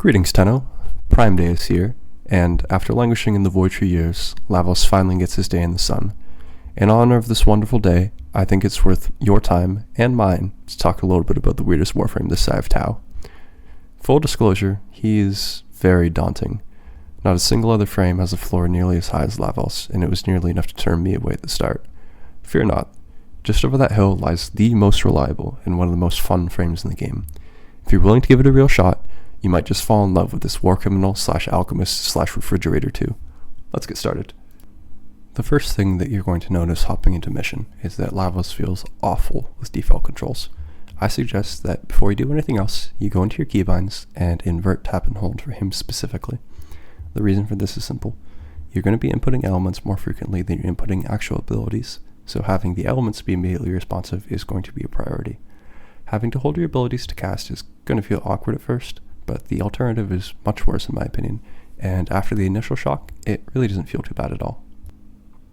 Greetings, Tenno. Prime Day is here, and after languishing in the void for years, Lavos finally gets his day in the sun. In honor of this wonderful day, I think it's worth your time and mine to talk a little bit about the weirdest Warframe this side of Tau. Full disclosure, he is very daunting. Not a single other frame has a floor nearly as high as Lavos, and it was nearly enough to turn me away at the start. Fear not. Just over that hill lies the most reliable and one of the most fun frames in the game. If you're willing to give it a real shot, you might just fall in love with this war criminal / alchemist / refrigerator too. Let's get started. The first thing that you're going to notice hopping into mission is that Lavos feels awful with default controls. I suggest that before you do anything else, you go into your keybinds and invert tap and hold for him specifically. The reason for this is simple. You're going to be inputting elements more frequently than you're inputting actual abilities, so having the elements be immediately responsive is going to be a priority. Having to hold your abilities to cast is going to feel awkward at first, but the alternative is much worse in my opinion, and after the initial shock, it really doesn't feel too bad at all.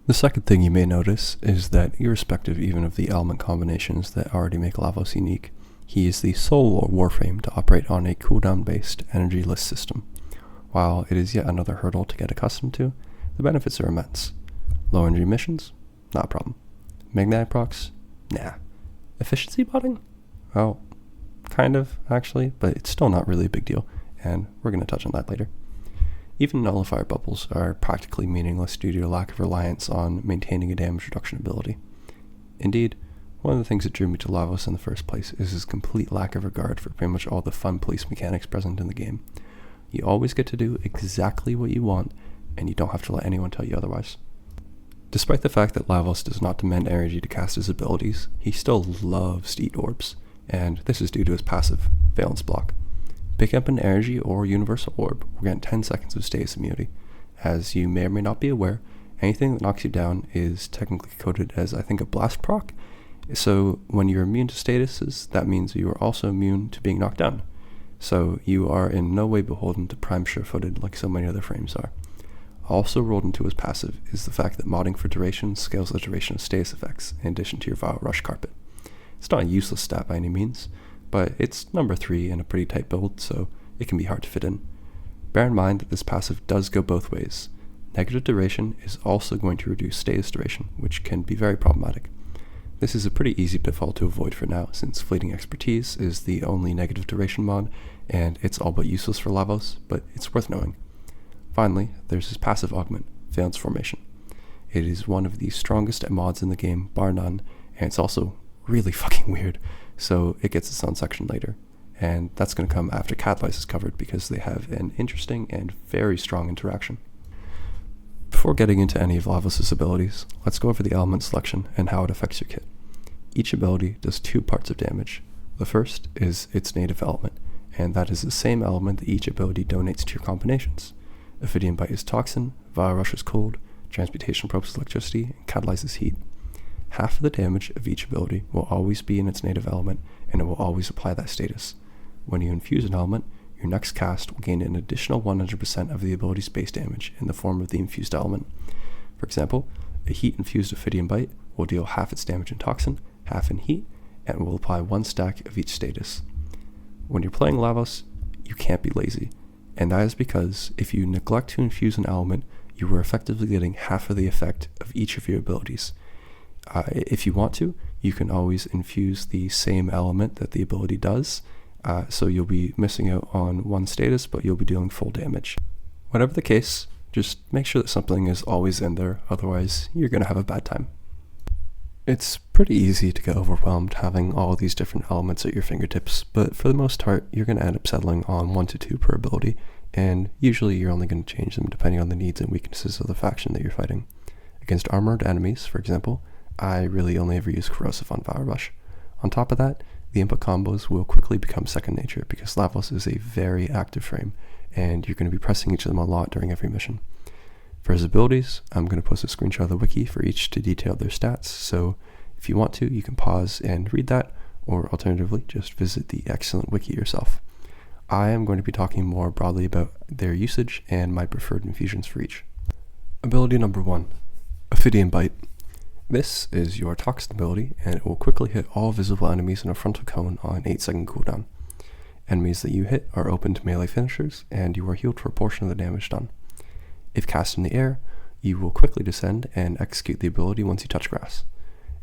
The second thing you may notice is that irrespective even of the element combinations that already make Lavos unique, he is the sole Warframe to operate on a cooldown-based energy-less system. While it is yet another hurdle to get accustomed to, the benefits are immense. Low energy missions? Not a problem. Magnetic procs? Nah. Efficiency botting? Well, kind of, actually, but it's still not really a big deal, and we're going to touch on that later. Even nullifier bubbles are practically meaningless due to a lack of reliance on maintaining a damage reduction ability. Indeed, one of the things that drew me to Lavos in the first place is his complete lack of regard for pretty much all the fun police mechanics present in the game. You always get to do exactly what you want, and you don't have to let anyone tell you otherwise. Despite the fact that Lavos does not demand energy to cast his abilities, he still loves to eat orbs, and this is due to his passive, Valence Block. Pick up an energy or universal orb, we're getting 10 seconds of status immunity. As you may or may not be aware, anything that knocks you down is technically coded as, I think, a blast proc, so when you're immune to statuses, that means you are also immune to being knocked down. So you are in no way beholden to prime sure-footed like so many other frames are. Also rolled into his passive is the fact that modding for duration scales the duration of status effects in addition to your Vile Rush Carpet. It's not a useless stat by any means, but it's number 3 in a pretty tight build, so it can be hard to fit in. Bear in mind that this passive does go both ways. Negative duration is also going to reduce status duration, which can be very problematic. This is a pretty easy pitfall to avoid for now, since Fleeting Expertise is the only negative duration mod, and it's all but useless for Lavos, but it's worth knowing. Finally, there's his passive augment, Valence Formation. It is one of the strongest mods in the game, bar none, and it's also really fucking weird, so it gets its own section later. And that's going to come after Catalyze is covered because they have an interesting and very strong interaction. Before getting into any of Lavos' abilities, let's go over the element selection and how it affects your kit. Each ability does 2 parts of damage. The first is its native element, and that is the same element that each ability donates to your combinations. Ophidian Bite is Toxin, Vile Rush is Cold, Transmutation Probes is Electricity, and Catalyze is Heat. Half of the damage of each ability will always be in its native element, and it will always apply that status. When you infuse an element, your next cast will gain an additional 100% of the ability's base damage in the form of the infused element. For example, a Heat-infused Ophidian Bite will deal half its damage in Toxin, half in Heat, and will apply 1 stack of each status. When you're playing Lavos, you can't be lazy, and that is because if you neglect to infuse an element, you are effectively getting half of the effect of each of your abilities. If you want to, you can always infuse the same element that the ability does, so you'll be missing out on 1 status, but you'll be dealing full damage. Whatever the case, just make sure that something is always in there, otherwise you're going to have a bad time. It's pretty easy to get overwhelmed having all these different elements at your fingertips, but for the most part, you're going to end up settling on 1 to 2 per ability, and usually you're only going to change them depending on the needs and weaknesses of the faction that you're fighting. Against armored enemies, for example, I really only ever use Corrosive on Vile Rush. On top of that, the input combos will quickly become second nature because Lavos is a very active frame, and you're going to be pressing each of them a lot during every mission. For his abilities, I'm going to post a screenshot of the wiki for each to detail their stats, so if you want to, you can pause and read that, or alternatively, just visit the excellent wiki yourself. I am going to be talking more broadly about their usage and my preferred infusions for each. Ability number 1, Ophidian Bite. This is your Toxin ability, and it will quickly hit all visible enemies in a frontal cone on an 8-second cooldown. Enemies that you hit are open to melee finishers, and you are healed for a portion of the damage done. If cast in the air, you will quickly descend and execute the ability once you touch grass.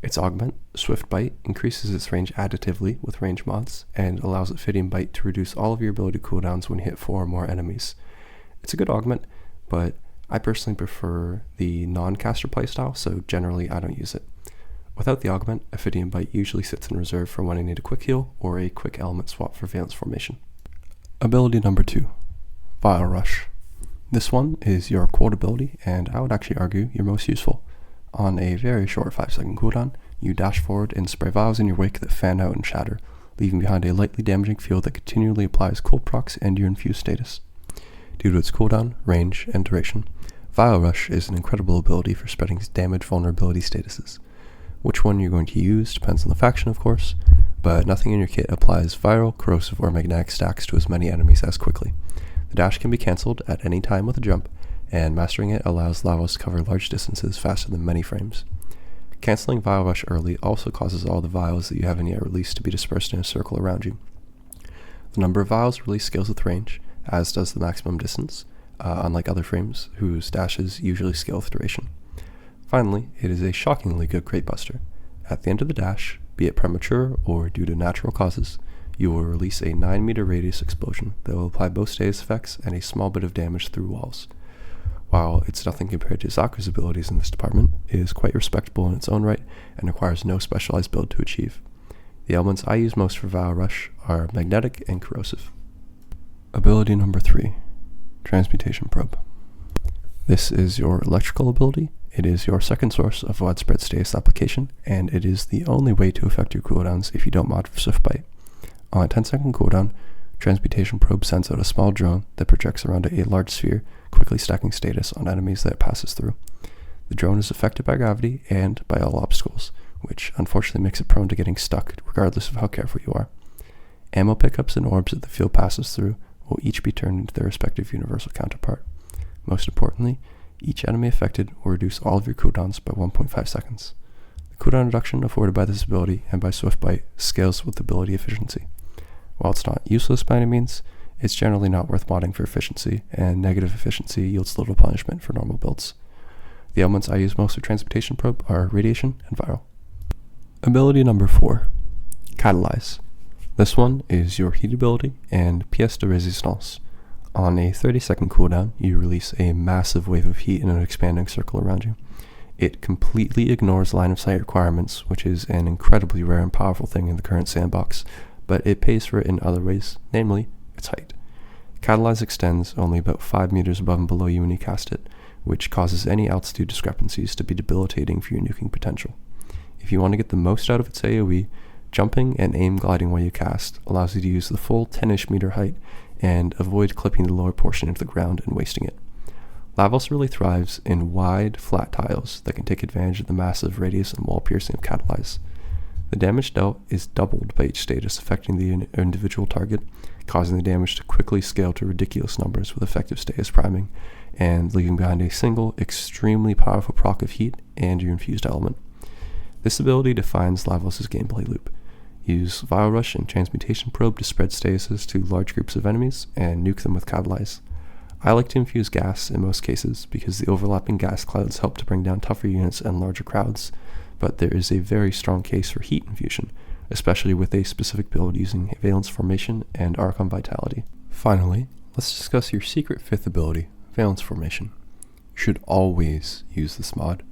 Its augment, Swift Bite, increases its range additively with range mods, and allows Ophidian Bite to reduce all of your ability cooldowns when you hit 4 or more enemies. It's a good augment, but I personally prefer the non-caster playstyle, so generally I don't use it. Without the augment, Ophidian Bite usually sits in reserve for when I need a quick heal or a quick element swap for Valence Formation. Ability number 2, Vile Rush. This one is your quote ability, and I would actually argue your most useful. On a very short 5-second cooldown, you dash forward and spray vials in your wake that fan out and shatter, leaving behind a lightly damaging field that continually applies cold procs and your infused status. Due to its cooldown, range, and duration, Vile Rush is an incredible ability for spreading damage vulnerability statuses. Which one you're going to use depends on the faction, of course, but nothing in your kit applies viral, corrosive, or magnetic stacks to as many enemies as quickly. The dash can be cancelled at any time with a jump, and mastering it allows Lavos to cover large distances faster than many frames. Cancelling Vile Rush early also causes all the vials that you haven't yet released to be dispersed in a circle around you. The number of vials release scales with range, as does the maximum distance, unlike other frames, whose dashes usually scale with duration. Finally, it is a shockingly good crate buster. At the end of the dash, be it premature or due to natural causes, you will release a 9-meter radius explosion that will apply both status effects and a small bit of damage through walls. While it's nothing compared to Zakra's abilities in this department, it is quite respectable in its own right and requires no specialized build to achieve. The elements I use most for Vile Rush are magnetic and corrosive. Ability number 3, Transmutation Probe. This is your electrical ability. It is your second source of widespread status application, and it is the only way to affect your cooldowns if you don't mod for Swift Bite. On a 10-second cooldown, Transmutation Probe sends out a small drone that projects around a large sphere, quickly stacking status on enemies that it passes through. The drone is affected by gravity and by all obstacles, which unfortunately makes it prone to getting stuck regardless of how careful you are. Ammo pickups and orbs that the field passes through will each be turned into their respective universal counterpart. Most importantly, each enemy affected will reduce all of your cooldowns by 1.5 seconds. The cooldown reduction afforded by this ability and by Swift Bite scales with ability efficiency. While it's not useless by any means, it's generally not worth modding for efficiency, and negative efficiency yields little punishment for normal builds. The elements I use most for Transmutation Probe are Radiation and Viral. Ability number 4, Catalyze. This one is your heat ability and pièce de résistance. On a 30-second cooldown, you release a massive wave of heat in an expanding circle around you. It completely ignores line of sight requirements, which is an incredibly rare and powerful thing in the current sandbox, but it pays for it in other ways, namely its height. Catalyze extends only about 5 meters above and below you when you cast it, which causes any altitude discrepancies to be debilitating for your nuking potential. If you want to get the most out of its AoE, jumping and aim gliding while you cast allows you to use the full 10-ish meter height and avoid clipping the lower portion into the ground and wasting it. Lavos really thrives in wide, flat tiles that can take advantage of the massive radius and wall piercing of Catalyze. The damage dealt is doubled by each status affecting the individual target, causing the damage to quickly scale to ridiculous numbers with effective status priming, and leaving behind a single, extremely powerful proc of heat and your infused element. This ability defines Lavos' gameplay loop. Use Vile Rush and Transmutation Probe to spread statuses to large groups of enemies, and nuke them with Catalyze. I like to infuse gas in most cases because the overlapping gas clouds help to bring down tougher units and larger crowds, but there is a very strong case for heat infusion, especially with a specific build using Valence Formation and Archon Vitality. Finally, let's discuss your secret 5th ability, Valence Formation. You should always use this mod.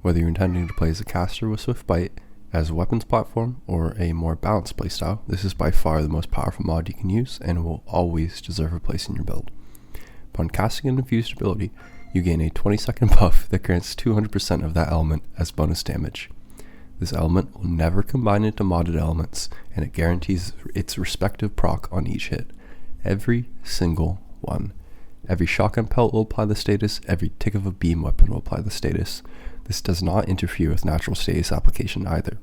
Whether you're intending to play as a caster with Swift Bite, as a weapons platform, or a more balanced playstyle, this is by far the most powerful mod you can use and will always deserve a place in your build. Upon casting an infused ability, you gain a 20-second buff that grants 200% of that element as bonus damage. This element will never combine into modded elements, and it guarantees its respective proc on each hit. Every single one. Every shotgun pelt will apply the status, every tick of a beam weapon will apply the status. This does not interfere with natural status application either.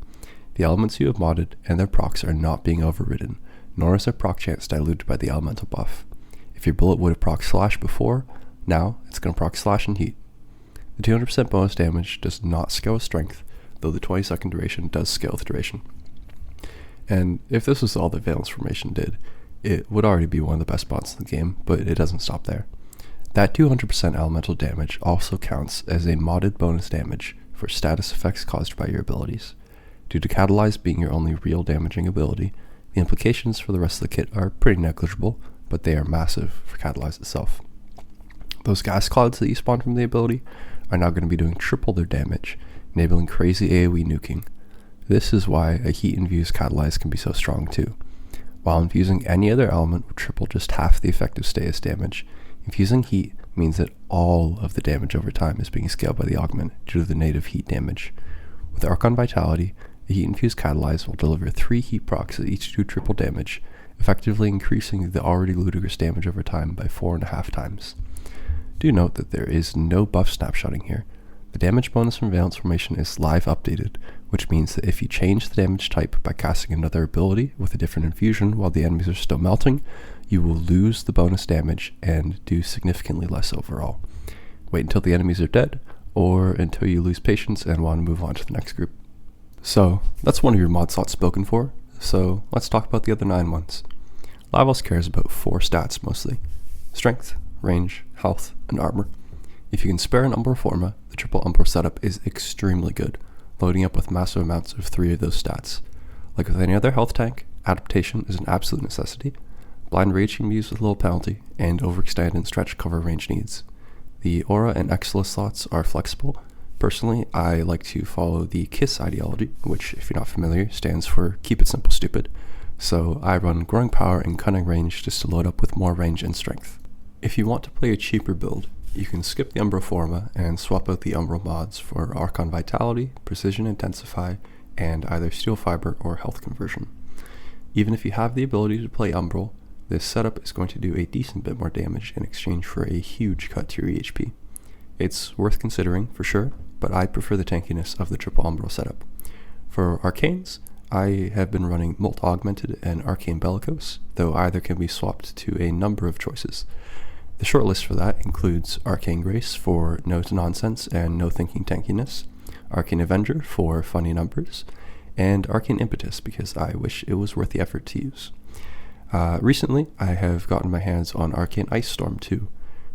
The elements you have modded and their procs are not being overridden, nor is their proc chance diluted by the elemental buff. If your bullet would have proc slash before, now it's going to proc slash and heat. The 200% bonus damage does not scale with strength, though the 20-second duration does scale with duration. And if this was all that Valence Formation did, it would already be one of the best mods in the game, but it doesn't stop there. That 200% elemental damage also counts as a modded bonus damage for status effects caused by your abilities. Due to Catalyze being your only real damaging ability, the implications for the rest of the kit are pretty negligible, but they are massive for Catalyze itself. Those gas clouds that you spawn from the ability are now going to be doing triple their damage, enabling crazy AoE nuking. This is why a heat-infused Catalyze can be so strong too. While infusing any other element would triple just half the effective status damage, infusing heat means that all of the damage over time is being scaled by the augment due to the native heat damage. With Archon Vitality, the heat-infused Catalyze will deliver 3 heat procs that each do triple damage, effectively increasing the already ludicrous damage over time by 4.5 times. Do note that there is no buff snapshotting here. The damage bonus from Valence Formation is live updated, which means that if you change the damage type by casting another ability with a different infusion while the enemies are still melting, you will lose the bonus damage and do significantly less overall. Wait until the enemies are dead, or until you lose patience and want to move on to the next group. So, that's one of your mod slots spoken for, so let's talk about the other 9 ones. Lavos cares about 4 stats mostly: strength, range, health, and armor. If you can spare an Umbral Forma, the triple Umbral setup is extremely good, loading up with massive amounts of 3 of those stats. Like with any other health tank, Adaptation is an absolute necessity. Blind Rage can be used with little penalty, and Overextend and Stretch cover range needs. The Aura and Exilus slots are flexible. Personally, I like to follow the KISS ideology, which, if you're not familiar, stands for Keep It Simple Stupid. So I run Growing Power and Cunning Range just to load up with more range and strength. If you want to play a cheaper build, you can skip the Umbral Forma and swap out the Umbral mods for Archon Vitality, Precision Intensify, and either Steel Fiber or Health Conversion. Even if you have the ability to play Umbral, this setup is going to do a decent bit more damage in exchange for a huge cut to your HP. It's worth considering, for sure, but I prefer the tankiness of the triple Umbral setup. For Arcanes, I have been running Molt Augmented and Arcane Bellicose, though either can be swapped to a number of choices. The short list for that includes Arcane Grace for no nonsense and no thinking tankiness, Arcane Avenger for funny numbers, and Arcane Impetus because I wish it was worth the effort to use. Recently, I have gotten my hands on Arcane Ice Storm too.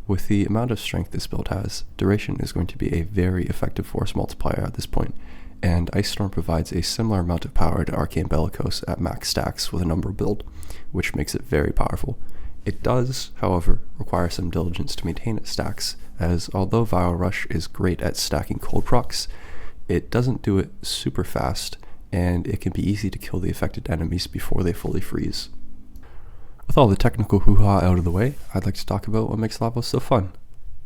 With the amount of strength this build has, Duration is going to be a very effective force multiplier at this point, and Ice Storm provides a similar amount of power to Arcane Bellicose at max stacks with a number build, which makes it very powerful. It does, however, require some diligence to maintain its stacks, as although Vile Rush is great at stacking cold procs, it doesn't do it super fast, and it can be easy to kill the affected enemies before they fully freeze. With all the technical hoo-ha out of the way, I'd like to talk about what makes Lavos so fun.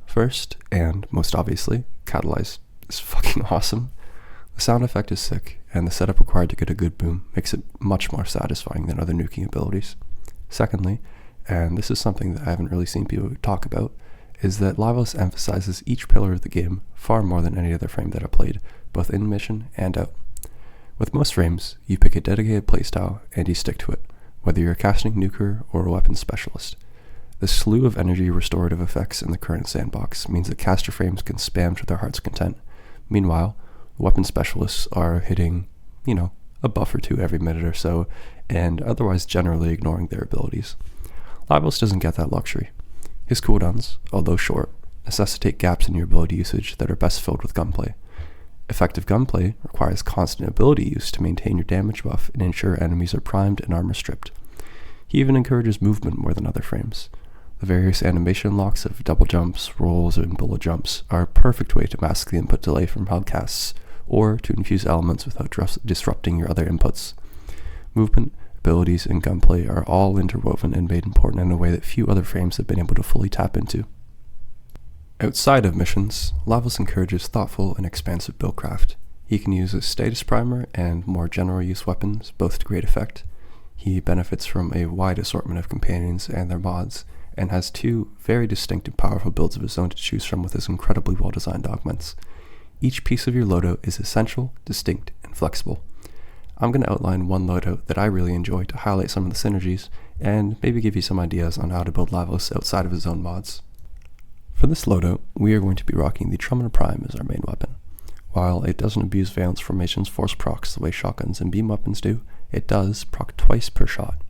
First, and most obviously, Catalyze is fucking awesome. The sound effect is sick, and the setup required to get a good boom makes it much more satisfying than other nuking abilities. Secondly, and this is something that I haven't really seen people talk about, is that Lavos emphasizes each pillar of the game far more than any other frame that I played, both in mission and out. With most frames, you pick a dedicated playstyle and you stick to it, whether you're a casting nuker or a weapons specialist. The slew of energy restorative effects in the current sandbox means that caster frames can spam to their heart's content. Meanwhile, weapon specialists are hitting, a buff or 2 every minute or so, and otherwise generally ignoring their abilities. Lavos doesn't get that luxury. His cooldowns, although short, necessitate gaps in your ability usage that are best filled with gunplay. Effective gunplay requires constant ability use to maintain your damage buff and ensure enemies are primed and armor stripped. He even encourages movement more than other frames. The various animation locks of double jumps, rolls, and bullet jumps are a perfect way to mask the input delay from hellcasts, or to infuse elements without disrupting your other inputs. Movement, abilities, and gunplay are all interwoven and made important in a way that few other frames have been able to fully tap into. Outside of missions, Lavos encourages thoughtful and expansive buildcraft. He can use a status primer and more general use weapons, both to great effect. He benefits from a wide assortment of companions and their mods, and has 2 very distinct and powerful builds of his own to choose from with his incredibly well-designed augments. Each piece of your loadout is essential, distinct, and flexible. I'm going to outline one loadout that I really enjoy to highlight some of the synergies, and maybe give you some ideas on how to build Lavos outside of his own mods. For this loadout, we are going to be rocking the Trumpeter Prime as our main weapon. While it doesn't abuse Valence Formation's force procs the way shotguns and beam weapons do, it does proc twice per shot.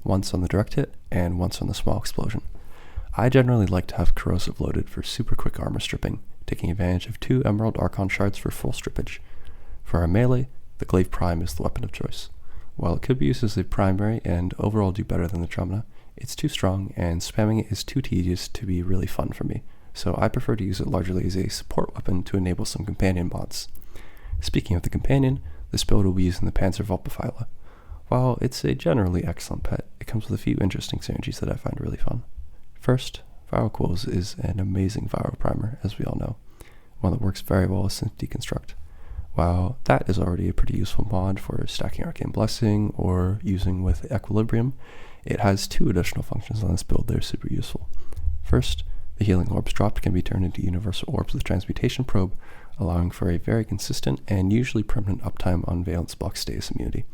once on the direct hit and once on the small explosion. I generally like to have Corrosive loaded for super quick armor stripping, taking advantage of 2 Emerald Archon shards for full strippage. For our melee, the Glaive Prime is the weapon of choice. While it could be used as a primary and overall do better than the Trumna, it's too strong and spamming it is too tedious to be really fun for me, so I prefer to use it largely as a support weapon to enable some companion mods. Speaking of the companion, this build will be using the Panzer Vulpaphyla. While it's a generally excellent pet, it comes with a few interesting synergies that I find really fun. First, Viral Quills is an amazing viral primer, as we all know, one that works very well with Synth Deconstruct. While that is already a pretty useful mod for stacking Arcane Blessing or using with Equilibrium, it has 2 additional functions on this build that are super useful. First, the healing orbs dropped can be turned into universal orbs with Transmutation Probe, allowing for a very consistent and usually permanent uptime on Valence Block status immunity.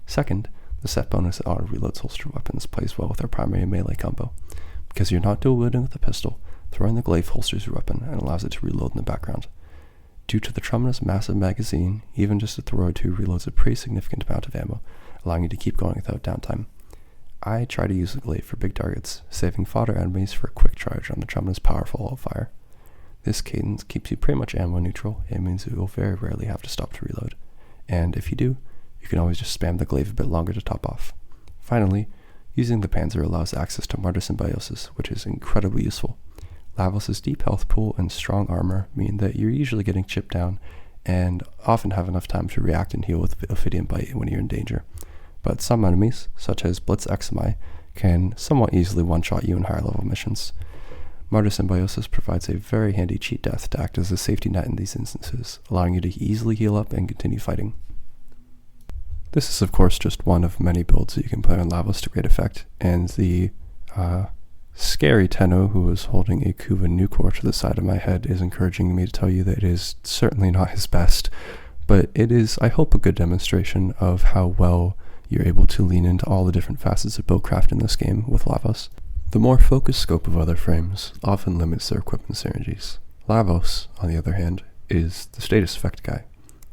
Second, the set bonus that auto reloads holster weapons plays well with our primary and melee combo. Because you're not dual wielding with a pistol, throwing the glaive holsters your weapon and allows it to reload in the background. Due to the Trumna's massive magazine, even just a throw or 2 reloads a pretty significant amount of ammo, allowing you to keep going without downtime. I try to use the glaive for big targets, saving fodder enemies for a quick charge on the Trumna's powerful alt-fire. This cadence keeps you pretty much ammo neutral, and means you will very rarely have to stop to reload. And if you do, you can always just spam the glaive a bit longer to top off. Finally, using the Panzer allows access to Martyr Symbiosis, which is incredibly useful. Lavos' deep health pool and strong armor mean that you're usually getting chipped down, and often have enough time to react and heal with Ophidian Bite when you're in danger. But some enemies, such as Blitz Exami, can somewhat easily one-shot you in higher level missions. Martyr Symbiosis provides a very handy cheat death to act as a safety net in these instances, allowing you to easily heal up and continue fighting. This is of course just one of many builds that you can play on Lavos to great effect, and the scary Tenno who is holding a Kuva Nucor to the side of my head is encouraging me to tell you that it is certainly not his best, but it is, I hope, a good demonstration of how well you're able to lean into all the different facets of buildcraft in this game with Lavos. The more focused scope of other frames often limits their equipment synergies. Lavos, on the other hand, is the status effect guy.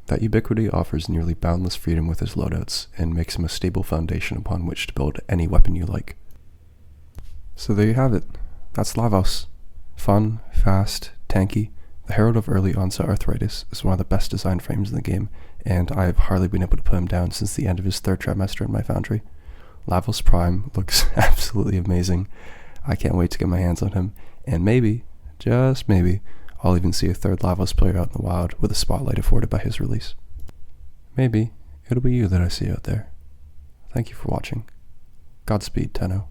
That ubiquity offers nearly boundless freedom with his loadouts, and makes him a stable foundation upon which to build any weapon you like. So there you have it. That's Lavos. Fun, fast, tanky. The Herald of Early Onset Arthritis is one of the best designed frames in the game, and I have hardly been able to put him down since the end of his 3rd trimester in my foundry. Lavos Prime looks absolutely amazing. I can't wait to get my hands on him, and maybe, just maybe, I'll even see a 3rd Lavos player out in the wild with a spotlight afforded by his release. Maybe it'll be you that I see out there. Thank you for watching. Godspeed, Tenno.